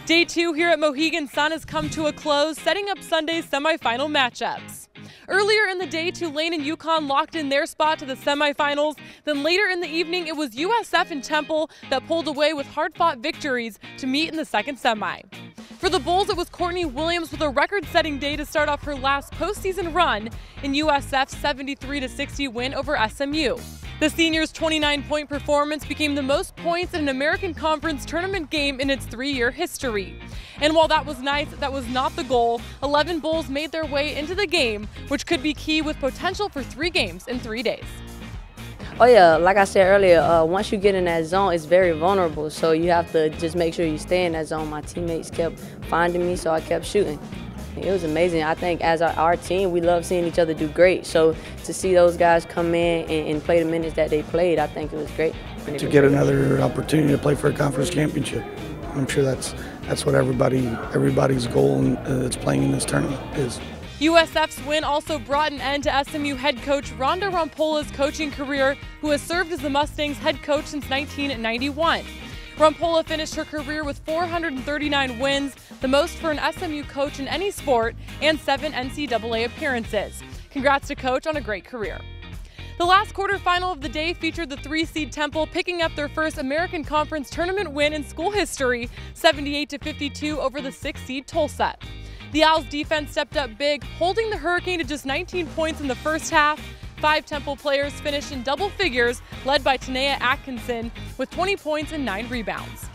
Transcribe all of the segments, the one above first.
Day 2 here at Mohegan Sun has come to a close, setting up Sunday's semifinal matchups. Earlier in the day, Tulane and UConn locked in their spot to the semifinals. Then later in the evening, it was USF and Temple that pulled away with hard-fought victories to meet in the second semi. For the Bulls, it was Courtney Williams with a record-setting day to start off her last postseason run in USF's 73-60 win over SMU. The senior's 29-point performance became the most points in an American Conference tournament game in its 3-year history. And while that was nice, that was not the goal. 11 Bulls made their way into the game, which could be key with potential for 3 games in 3 days. Oh yeah, like I said earlier, once you get in that zone, it's very vulnerable. So you have to just make sure you stay in that zone. My teammates kept finding me, so I kept shooting. It was amazing. I think as our team, we love seeing each other do great. So to see those guys come in and play the minutes that they played, I think it was great. To get another opportunity to play for a conference championship. I'm sure that's what everybody's goal that's playing in this tournament is. USF's win also brought an end to SMU head coach Rhonda Rompola's coaching career, who has served as the Mustangs head coach since 1991. Rompola finished her career with 439 wins, the most for an SMU coach in any sport, and 7 NCAA appearances. Congrats to Coach on a great career. The last quarterfinal of the day featured the 3-seed Temple picking up their first American Conference tournament win in school history, 78-52 over the 6-seed Tulsa. The Owls' defense stepped up big, holding the Hurricane to just 19 points in the first half. 5 Temple players finished in double figures, led by Tanaya Atkinson with 20 points and 9 rebounds.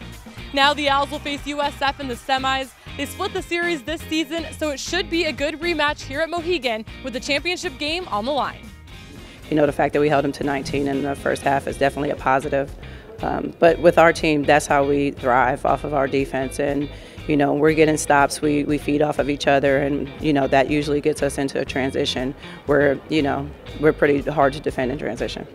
Now the Owls will face USF in the semis. They split the series this season, so it should be a good rematch here at Mohegan with the championship game on the line. You know, the fact that we held them to 19 in the first half is definitely a positive. But with our team, that's how we thrive, off of our defense. And, you know, we're getting stops, we feed off of each other, and, you know, that usually gets us into a transition where, you know, we're pretty hard to defend in transition.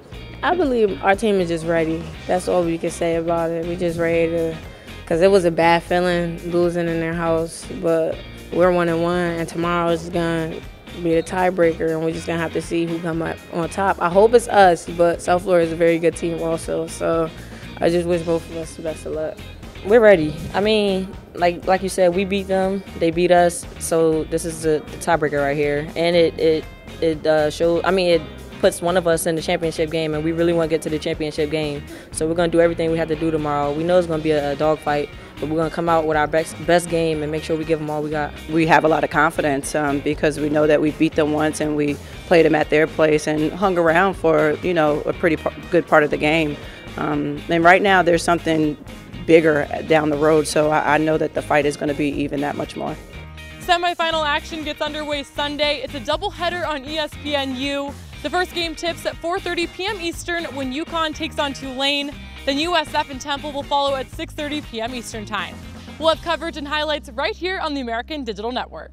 I believe our team is just ready. That's all we can say about it. We're just ready to, because it was a bad feeling losing in their house, but we're 1-1, and tomorrow is going to be the tiebreaker, and we're just going to have to see who come up on top. I hope it's us, but South Florida is a very good team also, so I just wish both of us the best of luck. We're ready. I mean, like you said, we beat them, they beat us, so this is the tiebreaker right here. And it shows, I mean, it puts one of us in the championship game, and we really want to get to the championship game. So we're going to do everything we have to do tomorrow. We know it's going to be a dogfight, but we're going to come out with our best game and make sure we give them all we got. We have a lot of confidence because we know that we beat them once and we played them at their place and hung around for, you know, a pretty good part of the game. And right now there's something bigger down the road, so I know that the fight is going to be even that much more. Semifinal action gets underway Sunday. It's a doubleheader on ESPNU. The first game tips at 4:30 p.m. Eastern when UConn takes on Tulane. Then USF and Temple will follow at 6:30 p.m. Eastern Time. We'll have coverage and highlights right here on the American Digital Network.